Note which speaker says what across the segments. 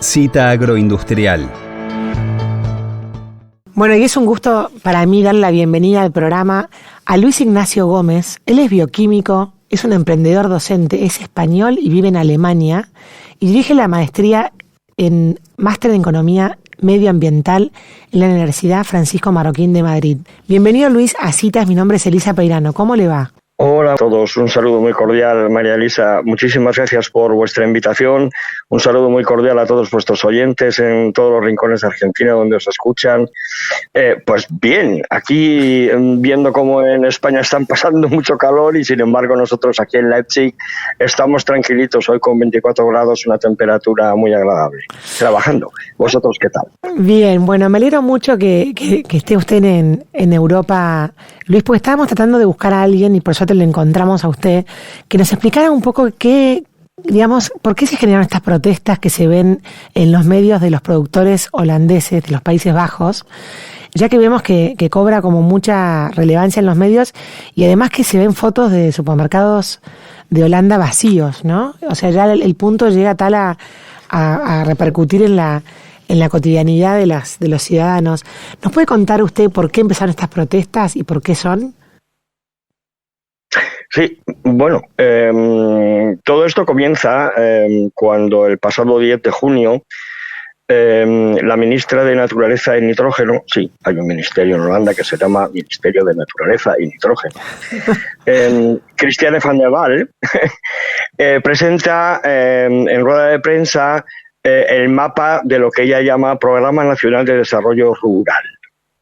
Speaker 1: Cita Agroindustrial.
Speaker 2: Bueno, y es un gusto para mí darle la bienvenida al programa a Luis Ignacio Gómez. Él es bioquímico, es un emprendedor docente, es español y vive en Alemania y dirige la maestría en Máster en Economía Medioambiental en la Universidad Francisco Marroquín de Madrid. Bienvenido, Luis, a Citas. Mi nombre es Elisa Peirano. ¿Cómo le va?
Speaker 3: Hola a todos, un saludo muy cordial, María Elisa. Muchísimas gracias por vuestra invitación. Un saludo muy cordial a todos vuestros oyentes en todos los rincones de Argentina donde os escuchan. Pues bien, aquí viendo cómo en España están pasando mucho calor y sin embargo nosotros aquí en Leipzig estamos tranquilitos hoy con 24 grados, una temperatura muy agradable, trabajando. ¿Vosotros qué tal?
Speaker 2: Bien, bueno, me alegro mucho que esté usted en Europa, Luis, porque estábamos tratando de buscar a alguien y por suerte lo encontramos a usted, que nos explicara un poco por qué se generaron estas protestas que se ven en los medios de los productores holandeses de los Países Bajos, ya que vemos que cobra como mucha relevancia en los medios y además que se ven fotos de supermercados de Holanda vacíos, ¿no? O sea, ya el punto llega tal a repercutir en la cotidianidad de los ciudadanos. ¿Nos puede contar usted por qué empezaron estas protestas y por qué son?
Speaker 3: Sí, bueno, todo esto comienza cuando el pasado 10 de junio la ministra de Naturaleza y Nitrógeno, sí, hay un ministerio en Holanda que se llama Ministerio de Naturaleza y Nitrógeno, Christiane van der Wal, presenta en rueda de prensa el mapa de lo que ella llama Programa Nacional de Desarrollo Rural.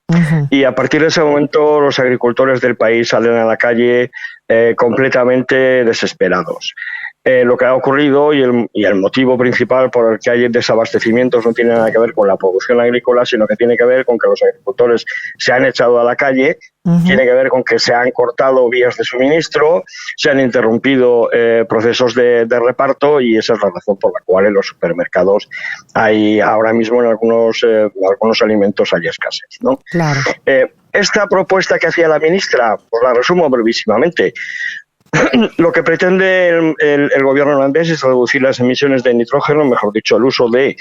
Speaker 3: Uh-huh. Y a partir de ese momento los agricultores del país salen a la calle completamente desesperados. Lo que ha ocurrido y el motivo principal por el que hay desabastecimientos no tiene nada que ver con la producción agrícola, sino que tiene que ver con que los agricultores se han echado a la calle, uh-huh. Tiene que ver con que se han cortado vías de suministro, se han interrumpido procesos de reparto y esa es la razón por la cual en los supermercados hay ahora mismo en algunos alimentos hay escasez, ¿no?
Speaker 2: Claro.
Speaker 3: Esta propuesta que hacía la ministra, pues la resumo brevísimamente. Lo que pretende el gobierno holandés es reducir las emisiones de nitrógeno, mejor dicho, el uso de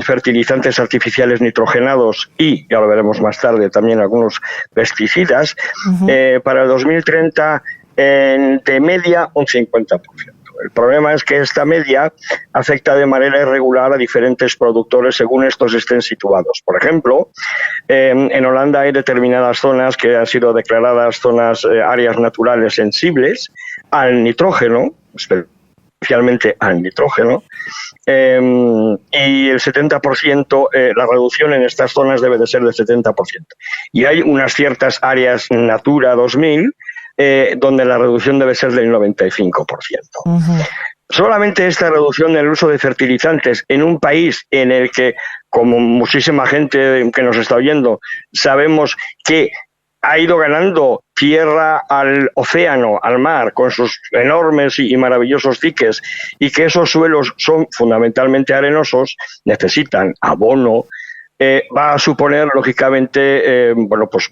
Speaker 3: fertilizantes artificiales nitrogenados y, ya lo veremos más tarde, también algunos pesticidas, uh-huh. Para el 2030 de media un 50%. El problema es que esta media afecta de manera irregular a diferentes productores según estos estén situados. Por ejemplo, en Holanda hay determinadas zonas que han sido declaradas áreas naturales sensibles al nitrógeno, especialmente al nitrógeno, y el 70%, la reducción en estas zonas debe de ser del 70%. Y hay unas ciertas áreas Natura 2000 donde la reducción debe ser del 95%. Uh-huh. Solamente esta reducción del uso de fertilizantes en un país en el que, como muchísima gente que nos está oyendo, sabemos que ha ido ganando tierra al océano, al mar, con sus enormes y maravillosos diques, y que esos suelos son fundamentalmente arenosos, necesitan abono, va a suponer lógicamente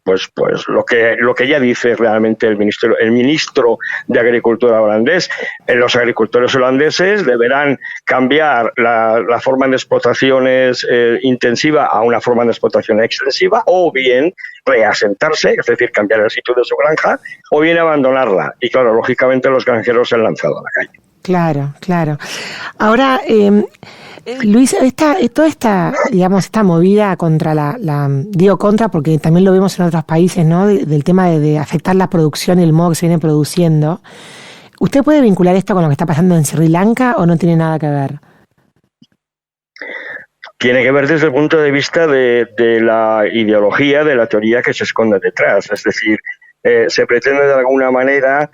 Speaker 3: pues lo que ya dice realmente el ministro de Agricultura holandés. Los agricultores holandeses deberán cambiar la forma de explotaciones intensiva a una forma de explotación extensiva, o bien reasentarse, es decir, cambiar el sitio de su granja, o bien abandonarla. Y claro, lógicamente los granjeros se han lanzado a la calle.
Speaker 2: Claro. Ahora, Luis, toda esta movida contra digo contra porque también lo vemos en otros países, ¿no? Del tema de afectar la producción y el modo que se viene produciendo. ¿Usted puede vincular esto con lo que está pasando en Sri Lanka o no tiene nada que ver?
Speaker 3: Tiene que ver desde el punto de vista de la ideología, de la teoría que se esconde detrás. Es decir, se pretende de alguna manera,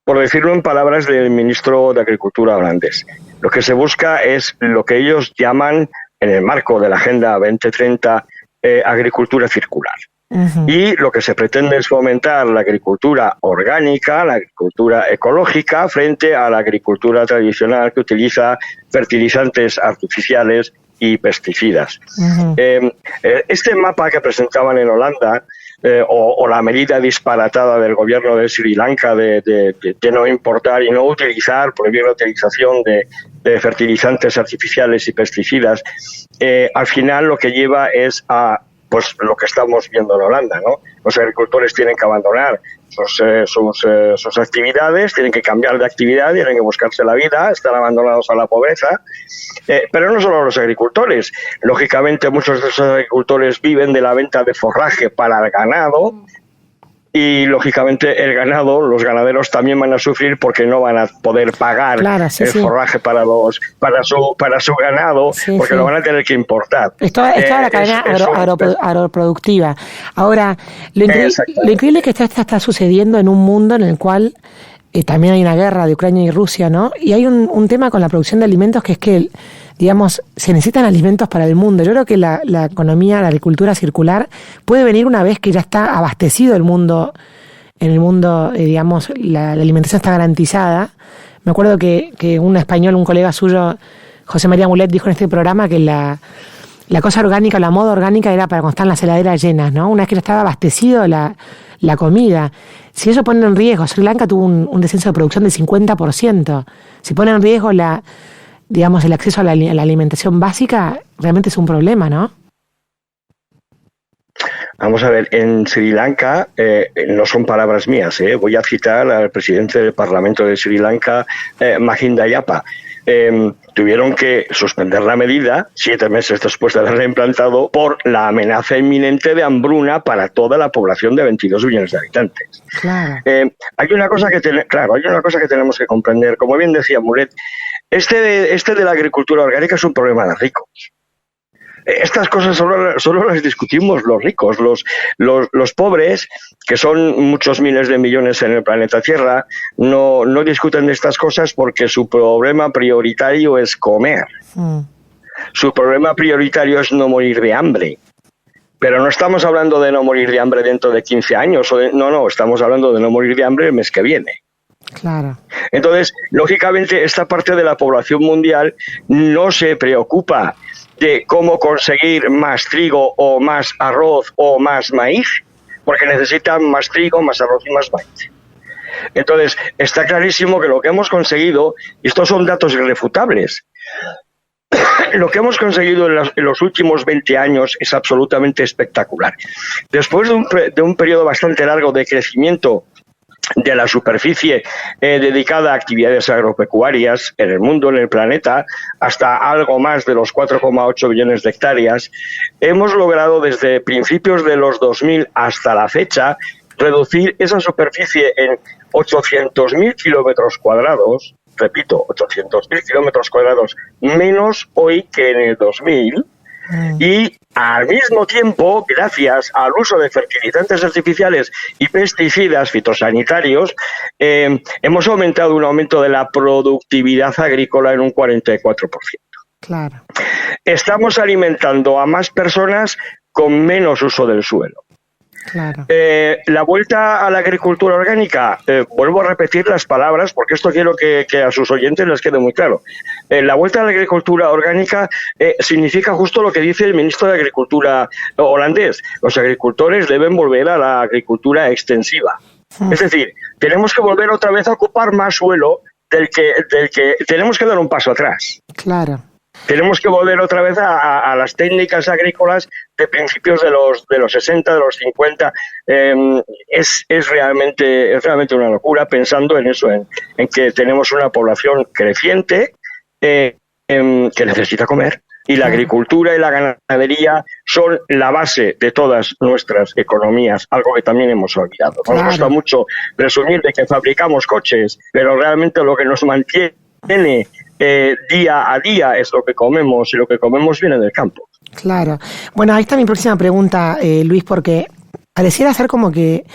Speaker 3: por decirlo en palabras del ministro de Agricultura holandés, lo que se busca es lo que ellos llaman, en el marco de la Agenda 2030, agricultura circular. Uh-huh. Y lo que se pretende es fomentar la agricultura orgánica, la agricultura ecológica, frente a la agricultura tradicional que utiliza fertilizantes artificiales y pesticidas. Uh-huh. Este mapa que presentaban en Holanda o la medida disparatada del gobierno de Sri Lanka de no importar y no utilizar, prohibir la utilización de fertilizantes artificiales y pesticidas, al final lo que lleva es a pues lo que estamos viendo en Holanda, ¿no? Los agricultores tienen que abandonar sus actividades, tienen que cambiar de actividad, tienen que buscarse la vida, están abandonados a la pobreza. Pero no solo los agricultores. Lógicamente, muchos de esos agricultores viven de la venta de forraje para el ganado. Y lógicamente el ganado, los ganaderos también van a sufrir porque no van a poder pagar forraje para su ganado, porque lo van a tener que importar.
Speaker 2: Es toda la cadena agroproductiva. Ahora, lo increíble es que esto está sucediendo en un mundo en el cual también hay una guerra de Ucrania y Rusia, ¿no? Y hay un tema con la producción de alimentos que es que, digamos, se necesitan alimentos para el mundo. Yo creo que la economía, la agricultura circular puede venir una vez que ya está abastecido el mundo. En el mundo, digamos, la alimentación está garantizada. Me acuerdo que un español, un colega suyo, José María Mulet, dijo en este programa que la cosa orgánica, la moda orgánica era para cuando están las heladeras llenas, ¿no? Una vez que ya estaba abastecido la comida. Si eso pone en riesgo, Sri Lanka tuvo un descenso de producción del 50%. Si pone en riesgo digamos, el acceso a la alimentación básica, realmente es un problema, ¿no?
Speaker 3: Vamos a ver, en Sri Lanka, no son palabras mías, voy a citar al presidente del Parlamento de Sri Lanka, Mahinda Yapa. Tuvieron que suspender la medida 7 meses después de haberla implantado por la amenaza inminente de hambruna para toda la población de 22 millones de habitantes.
Speaker 2: Claro.
Speaker 3: Hay una cosa que tenemos que comprender. Como bien decía Mulet, este de la agricultura orgánica es un problema de ricos. Estas cosas solo las discutimos los ricos, los pobres, que son muchos miles de millones en el planeta Tierra, no discuten de estas cosas porque su problema prioritario es comer. Su problema prioritario es no morir de hambre. Pero no estamos hablando de no morir de hambre dentro de 15 años, no, estamos hablando de no morir de hambre el mes que viene.
Speaker 2: Claro.
Speaker 3: Entonces, lógicamente, esta parte de la población mundial no se preocupa de cómo conseguir más trigo o más arroz o más maíz, porque necesitan más trigo, más arroz y más maíz. Entonces, está clarísimo que lo que hemos conseguido, y estos son datos irrefutables, lo que hemos conseguido en los últimos 20 años es absolutamente espectacular. Después de un periodo bastante largo de crecimiento de la superficie dedicada a actividades agropecuarias en el mundo, en el planeta, hasta algo más de los 4,8 billones de hectáreas, hemos logrado desde principios de los 2000 hasta la fecha reducir esa superficie en 800.000 kilómetros cuadrados, repito, 800.000 kilómetros cuadrados menos hoy que en el 2000, y al mismo tiempo, gracias al uso de fertilizantes artificiales y pesticidas fitosanitarios, hemos aumentado un aumento de la productividad agrícola en un 44%.
Speaker 2: Claro.
Speaker 3: Estamos alimentando a más personas con menos uso del suelo.
Speaker 2: Claro.
Speaker 3: La vuelta a la agricultura orgánica, vuelvo a repetir las palabras porque esto quiero que a sus oyentes les quede muy claro. La vuelta a la agricultura orgánica significa justo lo que dice el ministro de Agricultura holandés. Los agricultores deben volver a la agricultura extensiva. Es decir, tenemos que volver otra vez a ocupar más suelo del que tenemos que dar un paso atrás.
Speaker 2: Claro.
Speaker 3: Tenemos que volver otra vez a las técnicas agrícolas de principios de los 60, de los 50. Es realmente una locura pensando en eso, en que tenemos una población creciente que necesita comer. Y la agricultura y la ganadería son la base de todas nuestras economías, algo que también hemos olvidado. Nos gusta mucho presumir de que fabricamos coches, pero realmente lo que nos mantiene día a día es lo que comemos, y lo que comemos viene del campo.
Speaker 2: Claro. Bueno, ahí está mi próxima pregunta, Luis, porque pareciera ser como que,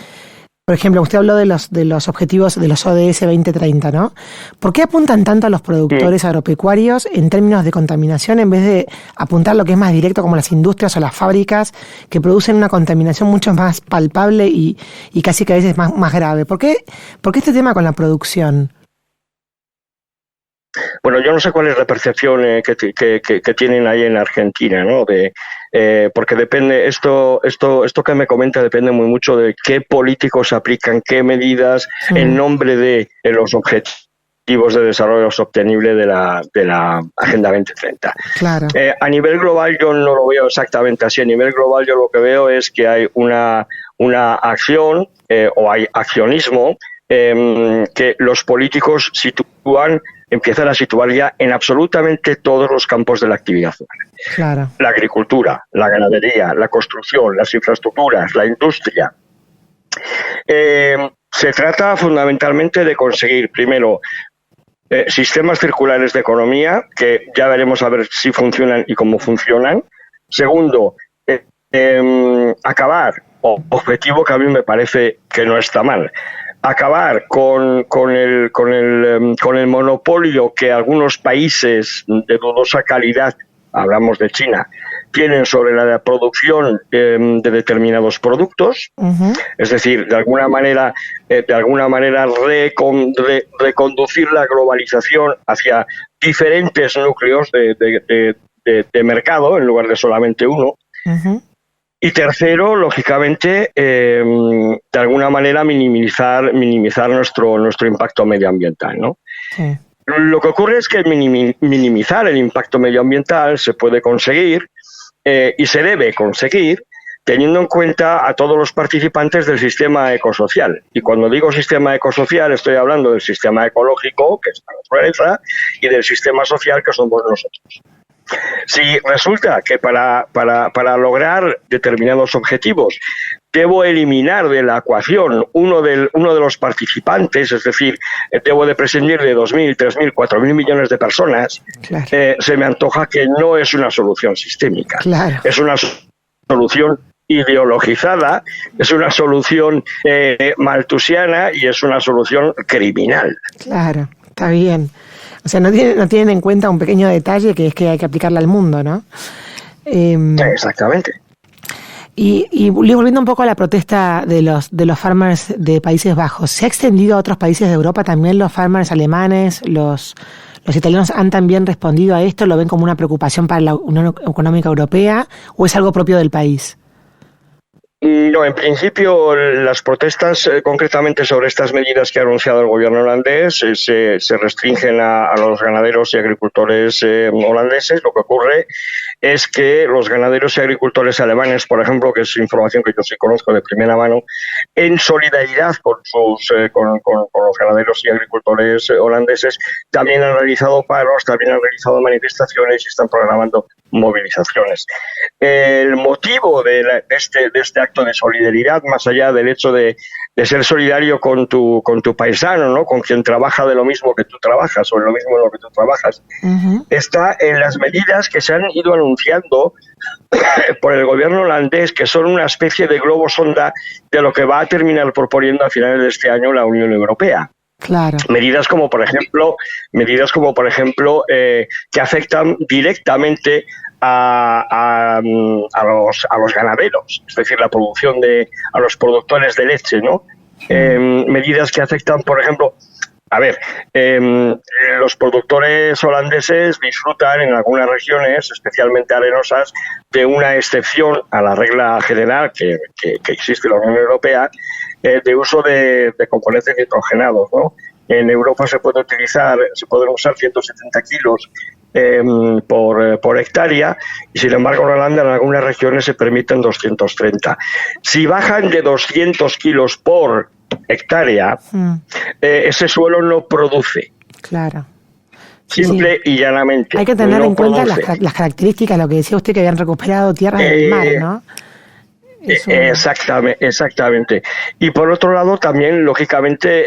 Speaker 2: por ejemplo, usted habló de los objetivos de los ODS 2030, ¿no? ¿Por qué apuntan tanto a los productores agropecuarios en términos de contaminación en vez de apuntar lo que es más directo como las industrias o las fábricas que producen una contaminación mucho más palpable y casi que a veces más grave? ¿Por qué este tema con la producción?
Speaker 3: Bueno, yo no sé cuál es la percepción que tienen ahí en Argentina, ¿no? porque depende, esto que me comenta depende muy mucho de qué políticos aplican qué medidas en nombre de los objetivos de desarrollo sostenible de la Agenda 2030.
Speaker 2: Claro.
Speaker 3: A nivel global yo no lo veo exactamente así. A nivel global yo lo que veo es que hay una acción o hay accionismo que los políticos empiezan a situar ya en absolutamente todos los campos de la actividad humana.
Speaker 2: Claro.
Speaker 3: La agricultura, la ganadería, la construcción, las infraestructuras, la industria. Se trata fundamentalmente de conseguir, primero, sistemas circulares de economía, que ya veremos a ver si funcionan y cómo funcionan. Segundo, acabar, objetivo que a mí me parece que no está mal, acabar con el monopolio que algunos países de dudosa calidad, hablamos de China, tienen sobre la producción de determinados productos. Es decir, de alguna manera reconducir la globalización hacia diferentes núcleos de mercado en lugar de solamente uno. Y tercero, lógicamente, de alguna manera minimizar nuestro impacto medioambiental, ¿no?
Speaker 2: Sí.
Speaker 3: Lo que ocurre es que minimizar el impacto medioambiental se puede conseguir y se debe conseguir teniendo en cuenta a todos los participantes del sistema ecosocial. Y cuando digo sistema ecosocial estoy hablando del sistema ecológico, que es la naturaleza, y del sistema social, que somos nosotros. Si resulta que para lograr determinados objetivos debo eliminar de la ecuación uno de los participantes, es decir, debo de prescindir de 2.000, 3.000, 4.000 millones de personas,
Speaker 2: Claro.
Speaker 3: Se me antoja que no es una solución sistémica.
Speaker 2: Claro.
Speaker 3: Es una solución ideologizada, es una solución maltusiana y es una solución criminal.
Speaker 2: Claro, está bien. O sea, no tienen en cuenta un pequeño detalle que es que hay que aplicarla al mundo, ¿no?
Speaker 3: Exactamente.
Speaker 2: Y volviendo un poco a la protesta de los farmers de Países Bajos, ¿se ha extendido a otros países de Europa también? ¿Los farmers alemanes, los italianos han también respondido a esto? ¿Lo ven como una preocupación para la Unión Económica Europea o es algo propio del país?
Speaker 3: No, en principio las protestas concretamente sobre estas medidas que ha anunciado el gobierno holandés se restringen a los ganaderos y agricultores holandeses. Lo que ocurre es que los ganaderos y agricultores alemanes, por ejemplo, que es información que yo sí conozco de primera mano, en solidaridad con los ganaderos y agricultores holandeses, también han realizado paros, también han realizado manifestaciones y están programando movilizaciones. El motivo de este acto de solidaridad, más allá del hecho de ser solidario con tu paisano, ¿no? Con quien trabaja de lo mismo que tú trabajas o en lo mismo en lo que tú trabajas, está en las medidas que se han ido anunciando por el gobierno holandés, que son una especie de globo sonda de lo que va a terminar proponiendo a finales de este año la Unión Europea.
Speaker 2: Claro.
Speaker 3: Medidas como por ejemplo que afectan directamente a los ganaderos, es decir, la producción a los productores de leche, ¿no? Medidas que afectan, por ejemplo, los productores holandeses disfrutan en algunas regiones, especialmente arenosas, de una excepción a la regla general que existe en la Unión Europea, de uso de componentes nitrogenados, ¿no? En Europa se pueden usar 170 kilos por hectárea y sin embargo en Holanda en algunas regiones se permiten 230. Si bajan de 200 kilos por hectárea, ese suelo no produce.
Speaker 2: Claro.
Speaker 3: Simple y llanamente.
Speaker 2: Hay que tener en cuenta las características, lo que decía usted, que habían recuperado tierras del mar, ¿no?
Speaker 3: Exactamente. Y por otro lado, también, lógicamente,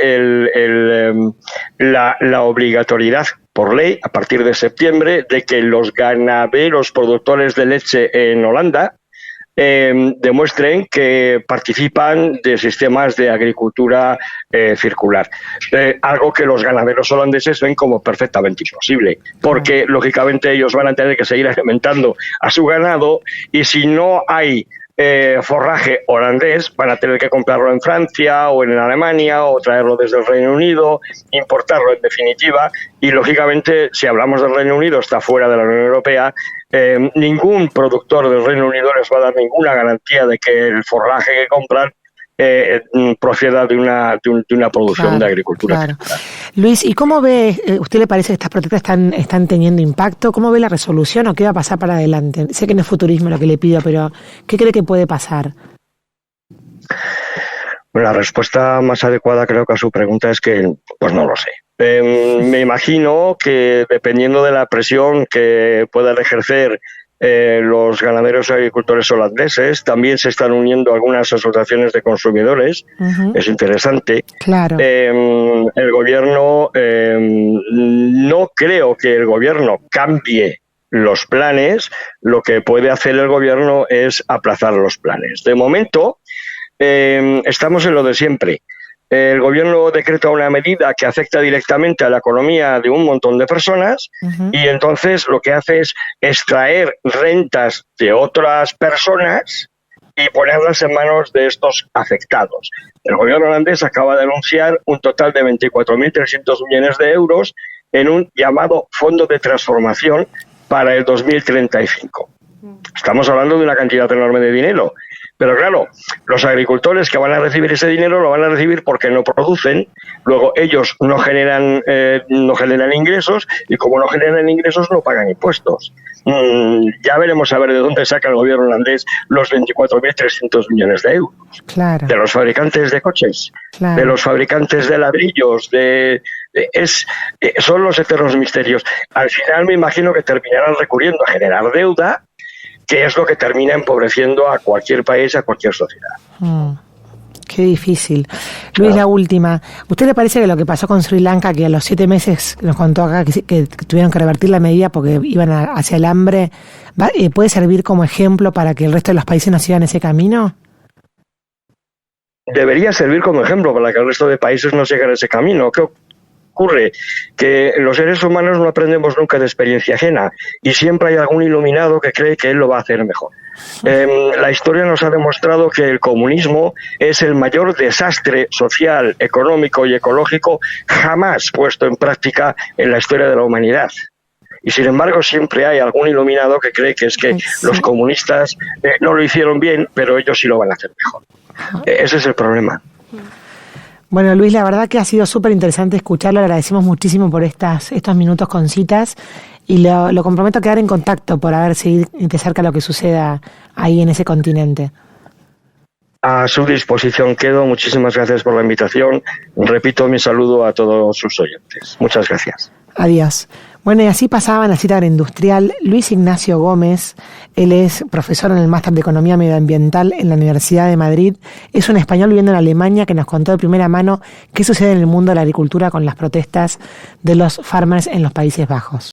Speaker 3: la obligatoriedad por ley, a partir de septiembre, de que los ganaderos productores de leche en Holanda demuestren que participan de sistemas de agricultura circular. Algo que los ganaderos holandeses ven como perfectamente imposible, porque lógicamente ellos van a tener que seguir alimentando a su ganado y si no hay forraje holandés, van a tener que comprarlo en Francia o en Alemania o traerlo desde el Reino Unido, importarlo en definitiva, y lógicamente si hablamos del Reino Unido, está fuera de la Unión Europea, ningún productor del Reino Unido les va a dar ninguna garantía de que el forraje que compran proceda de una producción de agricultura.
Speaker 2: Claro. Luis, ¿y cómo ve, usted le parece que estas protestas están teniendo impacto? ¿Cómo ve la resolución o qué va a pasar para adelante? Sé que no es futurismo lo que le pido, pero ¿qué cree que puede pasar?
Speaker 3: Bueno, la respuesta más adecuada creo que a su pregunta es que, pues no lo sé. Me imagino que dependiendo de la presión que puedan ejercer los ganaderos y agricultores holandeses, también se están uniendo algunas asociaciones de consumidores. Es interesante.
Speaker 2: Claro.
Speaker 3: El gobierno, no creo que el gobierno cambie los planes. Lo que puede hacer el gobierno es aplazar los planes. De momento, estamos en lo de siempre. El gobierno decreta una medida que afecta directamente a la economía de un montón de personas y entonces lo que hace es extraer rentas de otras personas y ponerlas en manos de estos afectados. El gobierno holandés acaba de anunciar un total de 24.300 millones de euros en un llamado Fondo de Transformación para el 2035. Estamos hablando de una cantidad enorme de dinero. Pero claro, los agricultores que van a recibir ese dinero lo van a recibir porque no producen, luego ellos no generan ingresos y como no generan ingresos no pagan impuestos. Ya veremos a ver de dónde saca el gobierno holandés los 24.300 millones de euros.
Speaker 2: Claro.
Speaker 3: De los fabricantes de coches,
Speaker 2: claro,
Speaker 3: de los fabricantes de ladrillos, son los eternos misterios. Al final me imagino que terminarán recurriendo a generar deuda, que es lo que termina empobreciendo a cualquier país, a cualquier sociedad.
Speaker 2: Qué difícil. Luis, la última. ¿Usted le parece que lo que pasó con Sri Lanka, que a los 7 meses nos contó acá que tuvieron que revertir la medida porque iban hacia el hambre, puede servir como ejemplo para que el resto de los países no sigan ese camino?
Speaker 3: Debería servir como ejemplo para que el resto de países no sigan ese camino. ¿Qué ocurre? Que los seres humanos no aprendemos nunca de experiencia ajena y siempre hay algún iluminado que cree que él lo va a hacer mejor. La historia nos ha demostrado que el comunismo es el mayor desastre social, económico y ecológico jamás puesto en práctica en la historia de la humanidad. Y sin embargo siempre hay algún iluminado que cree que es que los comunistas no lo hicieron bien, pero ellos sí lo van a hacer mejor. Ese es el problema.
Speaker 2: Bueno, Luis, la verdad que ha sido súper interesante escucharlo. Le agradecemos muchísimo por estos minutos con citas y lo comprometo a quedar en contacto por seguir de cerca lo que suceda ahí en ese continente.
Speaker 3: A su disposición quedo. Muchísimas gracias por la invitación. Repito mi saludo a todos sus oyentes. Muchas gracias.
Speaker 2: Adiós. Bueno, y así pasaba en la cita agroindustrial Luis Ignacio Gómez. Él es profesor en el Máster de Economía Medioambiental en la Universidad de Madrid. Es un español viviendo en Alemania que nos contó de primera mano qué sucede en el mundo de la agricultura con las protestas de los farmers en los Países Bajos.